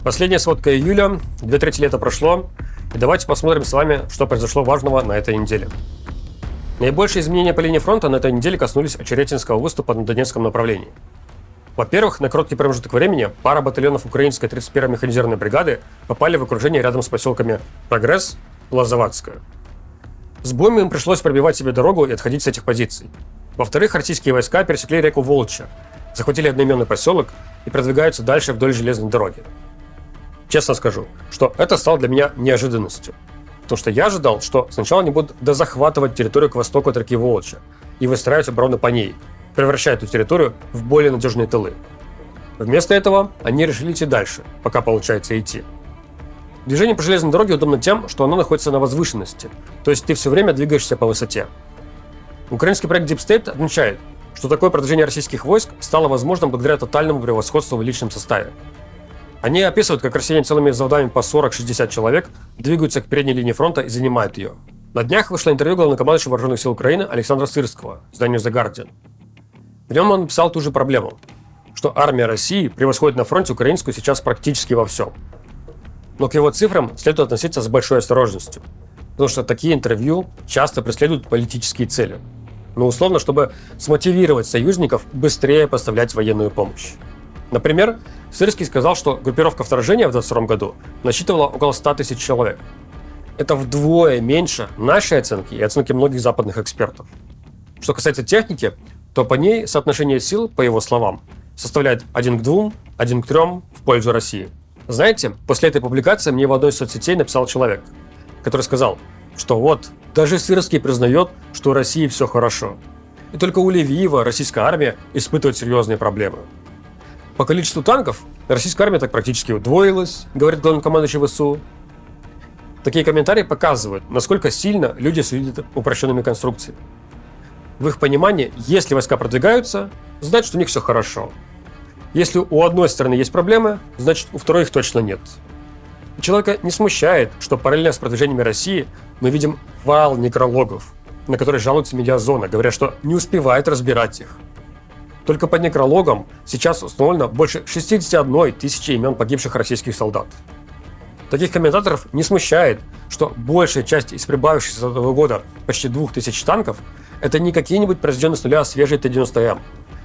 Последняя сводка июля, 2/3 лета прошло, и давайте посмотрим с вами, что произошло важного на этой неделе. Наибольшие изменения по линии фронта на этой неделе коснулись Очеретинского выступа на Донецком направлении. Во-первых, на короткий промежуток времени пара батальонов украинской 31-й механизированной бригады попали в окружение рядом с поселками Прогресс и Лозоватское. С боем им пришлось пробивать себе дорогу и отходить с этих позиций. Во-вторых, российские войска пересекли реку Волча, захватили одноименный поселок и продвигаются дальше вдоль железной дороги. Честно скажу, что это стало для меня неожиданностью. Потому что я ожидал, что сначала они будут дозахватывать территорию к востоку от реки Волча и выстраивать оборону по ней, превращая эту территорию в более надежные тылы. Вместо этого они решили идти дальше, пока получается идти. Движение по железной дороге удобно тем, что оно находится на возвышенности, то есть ты все время двигаешься по высоте. Украинский проект Deep State отмечает, что такое продвижение российских войск стало возможным благодаря тотальному превосходству в личном составе. Они описывают, как россияне целыми взводами по 40-60 человек двигаются к передней линии фронта и занимают ее. На днях вышло интервью главнокомандующего вооруженных сил Украины Александра Сырского изданию The Guardian. В нем он написал ту же проблему, что армия России превосходит на фронте украинскую сейчас практически во всем. Но к его цифрам следует относиться с большой осторожностью, потому что такие интервью часто преследуют политические цели. Но условно, чтобы смотивировать союзников быстрее поставлять военную помощь. Например, Сырский сказал, что группировка вторжения в 2022 году насчитывала около 100 тысяч человек. Это вдвое меньше нашей оценки и оценки многих западных экспертов. Что касается техники, то по ней соотношение сил, по его словам, составляет 1 к 2, 1 к 3 в пользу России. Знаете, после этой публикации мне в одной из соцсетей написал человек, который сказал, что вот, даже Сырский признает, что у России все хорошо. И только у Левиева российская армия испытывает серьезные проблемы. По количеству танков российская армия так практически удвоилась, говорит главнокомандующий ВСУ. Такие комментарии показывают, насколько сильно люди судят упрощенными конструкциями. В их понимании, если войска продвигаются, значит у них все хорошо. Если у одной стороны есть проблемы, значит у второй их точно нет. И человека не смущает, что параллельно с продвижениями России мы видим вал некрологов, на которые жалуются медиазона, говоря, что не успевает разбирать их. Только по некрологам сейчас установлено больше 61 тысячи имен погибших российских солдат. Таких комментаторов не смущает, что большая часть из прибавившихся с этого года почти 2000 танков это не какие-нибудь произведенные с нуля свежие Т-90М,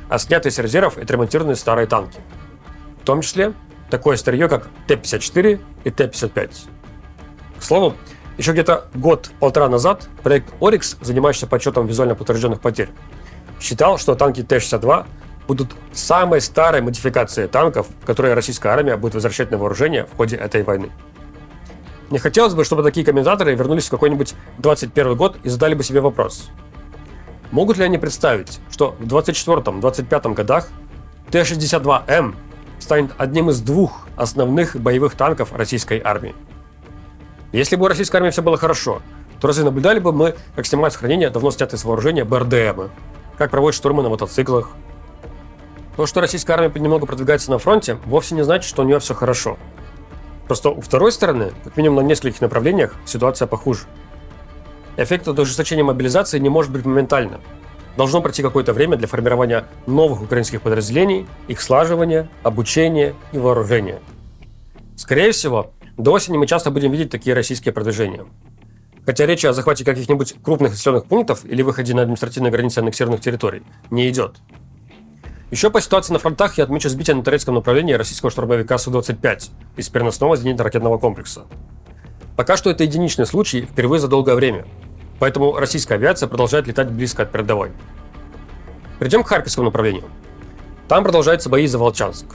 а снятые с резервов и отремонтированные старые танки. В том числе такое старье, как Т-54 и Т-55. К слову, еще где-то год-полтора назад проект Oryx, занимающийся подсчетом визуально подтвержденных потерь, считал, что танки Т-62 будут самой старой модификацией танков, которые российская армия будет возвращать на вооружение в ходе этой войны. Мне хотелось бы, чтобы такие комментаторы вернулись в какой-нибудь 21 год и задали бы себе вопрос. Могут ли они представить, что в 24-25 годах Т-62М станет одним из двух основных боевых танков российской армии? Если бы у российской армии все было хорошо, то разве наблюдали бы мы, как снимают с хранения давно снятые с вооружения БРДМы, как проводят штурмы на мотоциклах? То, что российская армия немного продвигается на фронте, вовсе не значит, что у нее все хорошо. Просто у второй стороны, как минимум на нескольких направлениях, ситуация похуже. Эффект от ужесточения мобилизации не может быть моментальным. Должно пройти какое-то время для формирования новых украинских подразделений, их слаживания, обучения и вооружения. Скорее всего, до осени мы часто будем видеть такие российские продвижения. Хотя речи о захвате каких-нибудь крупных населенных пунктов или выходе на административные границы аннексированных территорий не идет. Еще по ситуации на фронтах я отмечу сбитие на турецком направлении российского штурмовика Су-25 из переносного зенитно-ракетного комплекса. Пока что это единичный случай впервые за долгое время, поэтому российская авиация продолжает летать близко от передовой. Перейдем к Харьковскому направлению. Там продолжаются бои за Волчанск.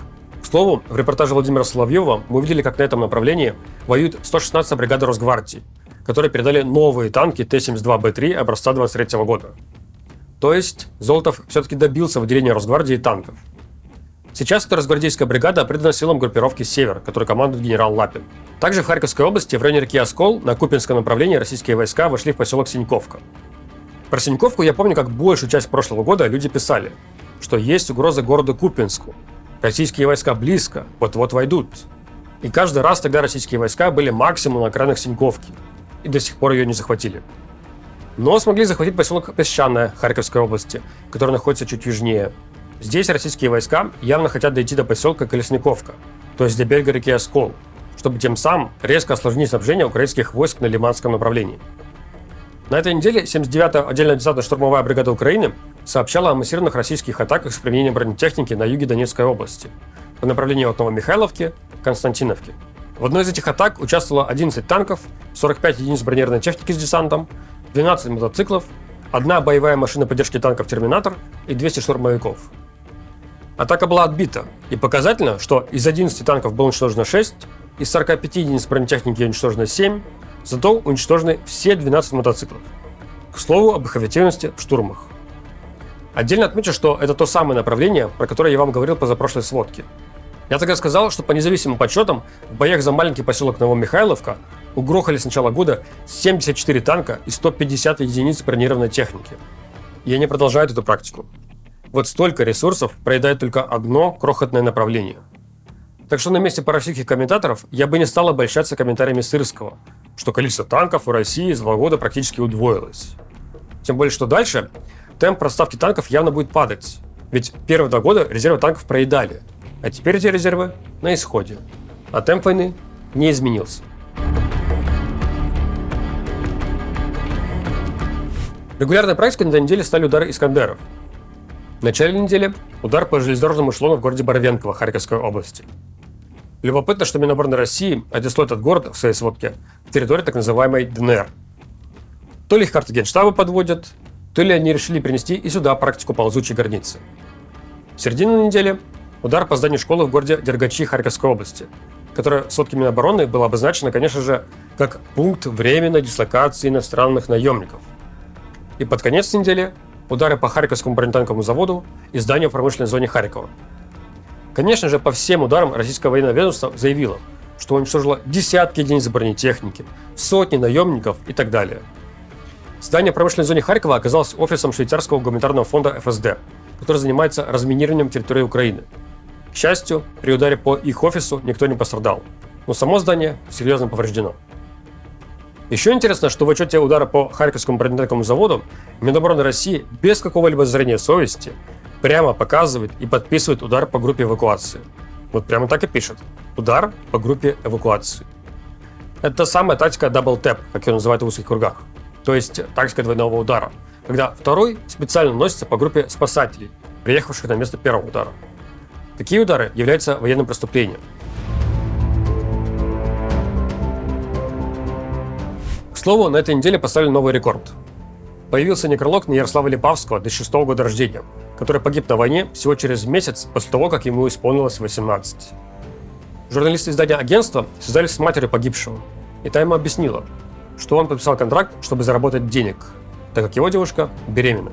К слову, в репортаже Владимира Соловьева мы увидели, как на этом направлении воюет 116-я бригада Росгвардии, которые передали новые танки Т-72Б3 образца 23 года. То есть Золотов все-таки добился выделения Росгвардии танков. Сейчас эта росгвардейская бригада придана силам группировки «Север», которой командует генерал Лапин. Также в Харьковской области в районе реки Оскол на Купинском направлении российские войска вошли в поселок Синьковка. Про Синьковку я помню, как большую часть прошлого года люди писали, что есть угроза городу Купинску. Российские войска близко, вот-вот войдут. И каждый раз тогда российские войска были максимум на окраинах Синьковки. И до сих пор ее не захватили. Но смогли захватить поселок Песчаное Харьковской области, который находится чуть южнее. Здесь российские войска явно хотят дойти до поселка Колесниковка, то есть до берега реки Оскол, чтобы тем самым резко осложнить снабжение украинских войск на Лиманском направлении. На этой неделе 79-я отдельная десантная штурмовая бригада Украины сообщала о массированных российских атаках с применением бронетехники на юге Донецкой области по направлению от Новомихайловки к Константиновке. В одной из этих атак участвовало 11 танков, 45 единиц бронированной техники с десантом, 12 мотоциклов, одна боевая машина поддержки танков «Терминатор» и 200 штурмовиков. Атака была отбита, и показательно, что из 11 танков было уничтожено 6, из 45 единиц бронетехники уничтожено 7, зато уничтожены все 12 мотоциклов. К слову об их эффективности в штурмах. Отдельно отмечу, что это то самое направление, про которое я вам говорил позапрошлой сводке. Я тогда сказал, что по независимым подсчетам в боях за маленький поселок Новомихайловка угрохали с начала года 74 танка и 150 единиц бронированной техники. И они продолжают эту практику. Вот столько ресурсов проедает только одно крохотное направление. Так что на месте российских комментаторов я бы не стал обольщаться комментариями Сырского, что количество танков у России за 2 года практически удвоилось. Тем более, что дальше темп расставки танков явно будет падать, ведь первые 2 года резервы танков проедали, а теперь эти резервы на исходе, а темп войны не изменился. Регулярной практикой на этой неделе стали удары «Искандеров». В начале недели удар по железнодорожному эшелону в городе Боровенково Харьковской области. Любопытно, что Минобороны России отнесло этот город в своей сводке к территории так называемой ДНР. То ли их карты Генштаба подводят, то ли они решили перенести и сюда практику ползучей границы. В середине недели удар по зданию школы в городе Дергачи Харьковской области, которая в сводке Минобороны была обозначена, конечно же, как пункт временной дислокации иностранных наемников. И под конец недели удары по Харьковскому бронетанковому заводу и зданию в промышленной зоне Харькова. Конечно же, по всем ударам российское военное ведомство заявило, что уничтожило десятки единиц бронетехники, сотни наемников и так далее. Здание в промышленной зоне Харькова оказалось офисом швейцарского гуманитарного фонда ФСД, который занимается разминированием территории Украины. К счастью, при ударе по их офису никто не пострадал, но само здание серьезно повреждено. Еще интересно, что в отчете удара по Харьковскому бронетанковому заводу Минобороны России без какого-либо зрения совести прямо показывает и подписывает удар по группе эвакуации. Вот прямо так и пишет. Удар по группе эвакуации. Это та самая тактика Double Tap, как ее называют в узких кругах. То есть тактика двойного удара, когда второй специально носится по группе спасателей, приехавших на место первого удара. Такие удары являются военным преступлением. К слову, на этой неделе поставили новый рекорд. Появился некролог на Ярослава Липавского, 2006 года рождения, который погиб на войне всего через месяц после того, как ему исполнилось 18. Журналисты издания агентства связались с матерью погибшего, и та ему объяснила, что он подписал контракт, чтобы заработать денег, так как его девушка беременна.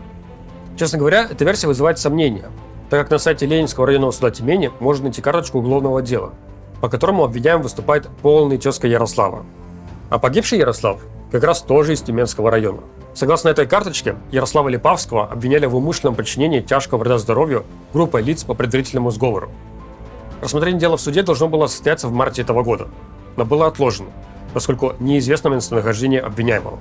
Честно говоря, эта версия вызывает сомнения, так как на сайте Ленинского районного суда Тюмени можно найти карточку уголовного дела, по которому обвиняемый выступает полный тезка Ярослава. А погибший Ярослав как раз тоже из Тюменского района. Согласно этой карточке, Ярослава Липавского обвиняли в умышленном причинении тяжкого вреда здоровью группой лиц по предварительному сговору. Рассмотрение дела в суде должно было состояться в марте этого года, но было отложено, поскольку неизвестно местонахождение обвиняемого.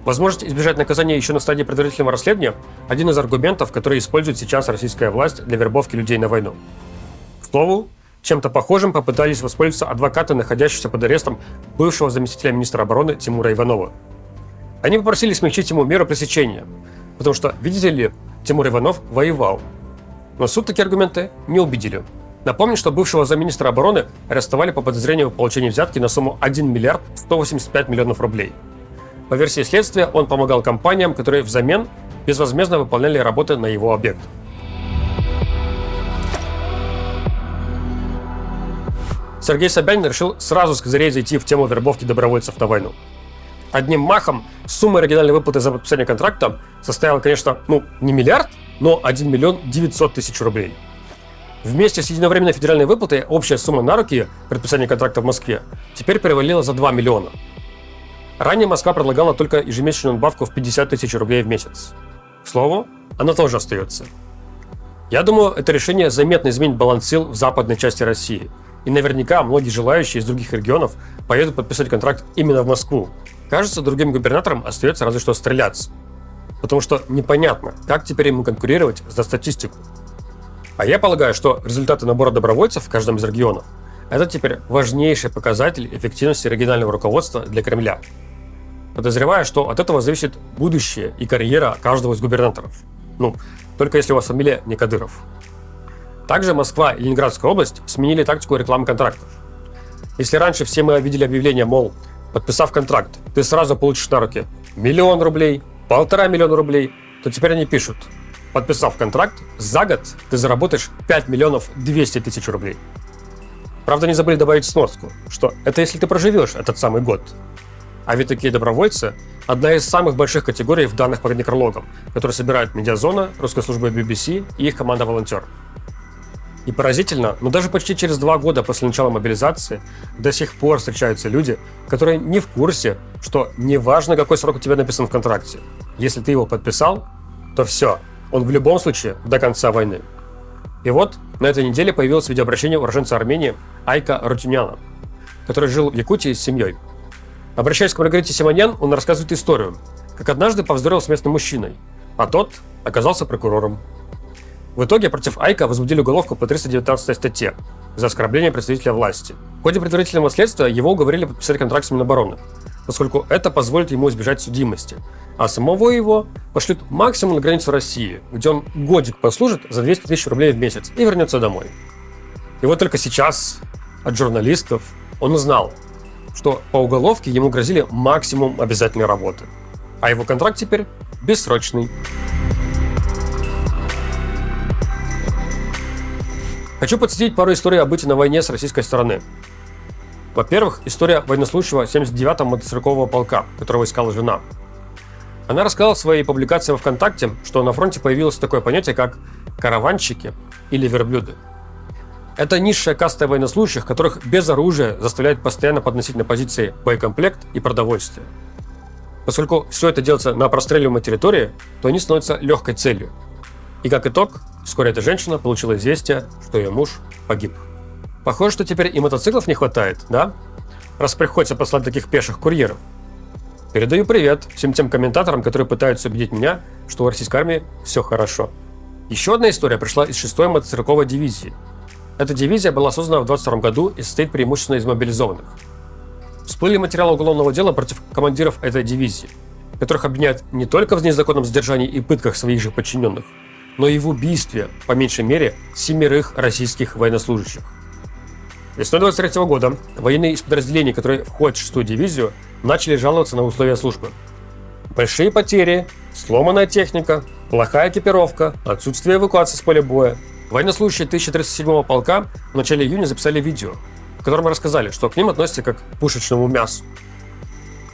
Возможность избежать наказания еще на стадии предварительного расследования – один из аргументов, который использует сейчас российская власть для вербовки людей на войну. К слову, чем-то похожим попытались воспользоваться адвокаты, находящиеся под арестом бывшего заместителя министра обороны Тимура Иванова. Они попросили смягчить ему меру пресечения, потому что, видите ли, Тимур Иванов воевал. Но суд такие аргументы не убедили. Напомню, что бывшего замминистра обороны арестовали по подозрению в получении взятки на сумму 1 миллиард 185 миллионов рублей. По версии следствия, он помогал компаниям, которые взамен безвозмездно выполняли работы на его объект. Сергей Собянин решил сразу с козырей зайти в тему вербовки добровольцев на войну. Одним махом сумма оригинальной выплаты за подписание контракта составила, конечно, не миллиард, но 1 миллион 900 тысяч рублей. Вместе с единовременной федеральной выплатой общая сумма на руки при подписании контракта в Москве теперь перевалила за 2 миллиона. Ранее Москва предлагала только ежемесячную надбавку в 50 тысяч рублей в месяц. К слову, она тоже остается. Я думаю, это решение заметно изменит баланс сил в западной части России. И наверняка многие желающие из других регионов поедут подписать контракт именно в Москву. Кажется, другим губернаторам остается разве что стреляться. Потому что непонятно, как теперь ему конкурировать за статистику. А я полагаю, что результаты набора добровольцев в каждом из регионов – это теперь важнейший показатель эффективности регионального руководства для Кремля. Подозреваю, что от этого зависит будущее и карьера каждого из губернаторов. Только если у вас фамилия не Кадыров. Также Москва и Ленинградская область сменили тактику рекламы контрактов. Если раньше все мы видели объявление, мол, подписав контракт, ты сразу получишь на руки 1 000 000 рублей, 1,5 миллиона рублей, то теперь они пишут: подписав контракт, за год ты заработаешь 5 200 000 рублей. Правда, не забыли добавить сноску, что это если ты проживешь этот самый год. А ведь такие добровольцы – одна из самых больших категорий в данных по некрологам, которые собирают Медиазона, русской службы BBC и их команда волонтеров. И поразительно, но даже почти через 2 года после начала мобилизации до сих пор встречаются люди, которые не в курсе, что неважно, какой срок у тебя написан в контракте. Если ты его подписал, то все, он в любом случае до конца войны. И вот на этой неделе появилось видеообращение уроженца Армении Айка Рутюняна, который жил в Якутии с семьей. Обращаясь к Маргарите Симонян, он рассказывает историю, как однажды повздорил с местным мужчиной, а тот оказался прокурором. В итоге против Айка возбудили уголовку по 319 статье за оскорбление представителя власти. В ходе предварительного следствия его уговорили подписать контракт с Минобороны, поскольку это позволит ему избежать судимости, а самого его пошлют максимум на границу России, где он годик послужит за 200 000 рублей в месяц и вернется домой. И вот только сейчас от журналистов он узнал, что по уголовке ему грозили максимум обязательной работы, а его контракт теперь бессрочный. Хочу подсветить пару историй о быте на войне с российской стороны. Во-первых, история военнослужащего 79-го мотострелкового полка, которого искала жена. Она рассказала в своей публикации во ВКонтакте, что на фронте появилось такое понятие, как караванщики или верблюды. Это низшая каста военнослужащих, которых без оружия заставляют постоянно подносить на позиции боекомплект и продовольствие. Поскольку все это делается на простреливаемой территории, то они становятся легкой целью. И как итог, вскоре эта женщина получила известие, что ее муж погиб. Похоже, что теперь и мотоциклов не хватает, да? Раз приходится послать таких пеших курьеров. Передаю привет всем тем комментаторам, которые пытаются убедить меня, что у российской армии все хорошо. Еще одна история пришла из 6-й мотострелковой дивизии. Эта дивизия была создана в 22 году и состоит преимущественно из мобилизованных. Всплыли материалы уголовного дела против командиров этой дивизии, которых обвиняют не только в незаконном задержании и пытках своих же подчиненных, но и в убийстве, по меньшей мере, 7 российских военнослужащих. Весной 23 года военные из подразделений, которые входят в 6-ю дивизию, начали жаловаться на условия службы. Большие потери, сломанная техника, плохая экипировка, отсутствие эвакуации с поля боя. Военнослужащие 1307-го полка в начале июня записали видео, в котором рассказали, что к ним относятся как к пушечному мясу.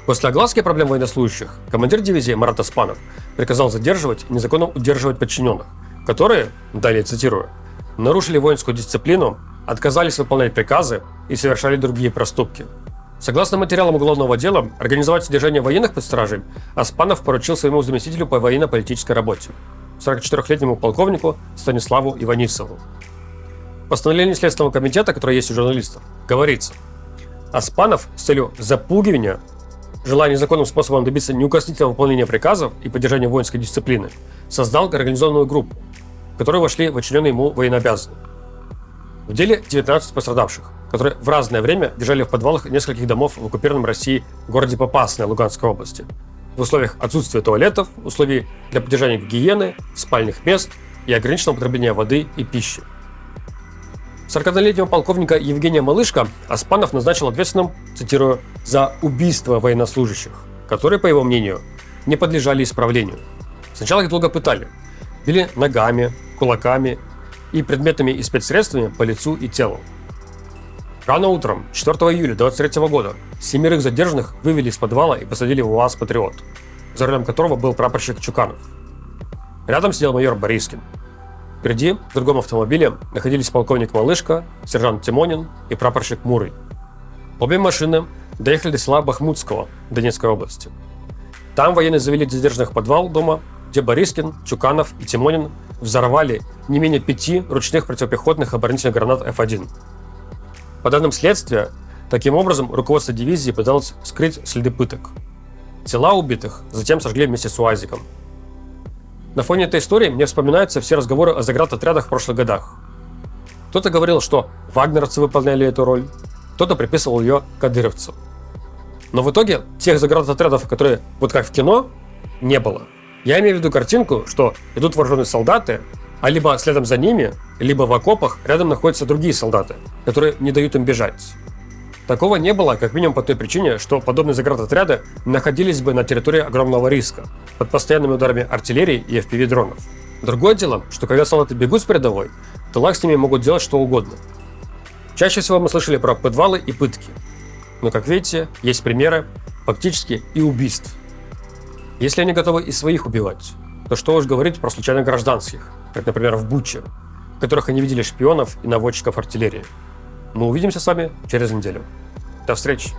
После огласки проблем военнослужащих командир дивизии Марат Аспанов приказал задерживать и незаконно удерживать подчиненных, которые, далее цитирую, нарушили воинскую дисциплину, отказались выполнять приказы и совершали другие проступки. Согласно материалам уголовного дела, организовать содержание военных под стражей Аспанов поручил своему заместителю по военно-политической работе, 44-летнему полковнику Станиславу Иванисову. В постановлении Следственного комитета, которое есть у журналистов, говорится: Аспанов с целью запугивания, желая незаконным способом добиться неукоснительного выполнения приказов и поддержания воинской дисциплины, создал организованную группу, в которую вошли подчиненные ему военнообязанные. В деле 19 пострадавших, которые в разное время держали в подвалах нескольких домов в оккупированном России городе Попасной Луганской области, в условиях отсутствия туалетов, условий для поддержания гигиены, спальных мест и ограниченного употребления воды и пищи. 41-летнего полковника Евгения Малышко Аспанов назначил ответственным, цитирую, за убийство военнослужащих, которые, по его мнению, не подлежали исправлению. Сначала их долго пытали, били ногами, кулаками и предметами и спецсредствами по лицу и телу. Рано утром 4 июля 2023 года 7 задержанных вывели из подвала и посадили в УАЗ «Патриот», за рулем которого был прапорщик Чуканов. Рядом сидел майор Борискин. Впереди, в другом автомобиле, находились полковник Малышко, сержант Тимонин и прапорщик Мурый. Обе машины доехали до села Бахмутского Донецкой области. Там военные завели задержанных в подвал дома, где Борискин, Чуканов и Тимонин взорвали не менее 5 ручных противопехотных оборонительных гранат F1. По данным следствия, таким образом руководство дивизии пыталось скрыть следы пыток. Тела убитых затем сожгли вместе с УАЗиком. На фоне этой истории мне вспоминаются все разговоры о заградотрядах в прошлых годах. Кто-то говорил, что вагнеровцы выполняли эту роль, кто-то приписывал ее кадыровцам. Но в итоге тех заградотрядов, которые вот как в кино, не было. Я имею в виду картинку, что идут вооруженные солдаты, а либо следом за ними, либо в окопах рядом находятся другие солдаты, которые не дают им бежать. Такого не было, как минимум по той причине, что подобные заградотряды находились бы на территории огромного риска, под постоянными ударами артиллерии и FPV-дронов. Другое дело, что когда солдаты бегут с передовой, то ЛАГ с ними могут делать что угодно. Чаще всего мы слышали про подвалы и пытки. Но, как видите, есть примеры, фактически и убийств. Если они готовы и своих убивать, то что уж говорить про случайных гражданских, как, например, в Буче, в которых они видели шпионов и наводчиков артиллерии. Мы увидимся с вами через неделю. До встречи!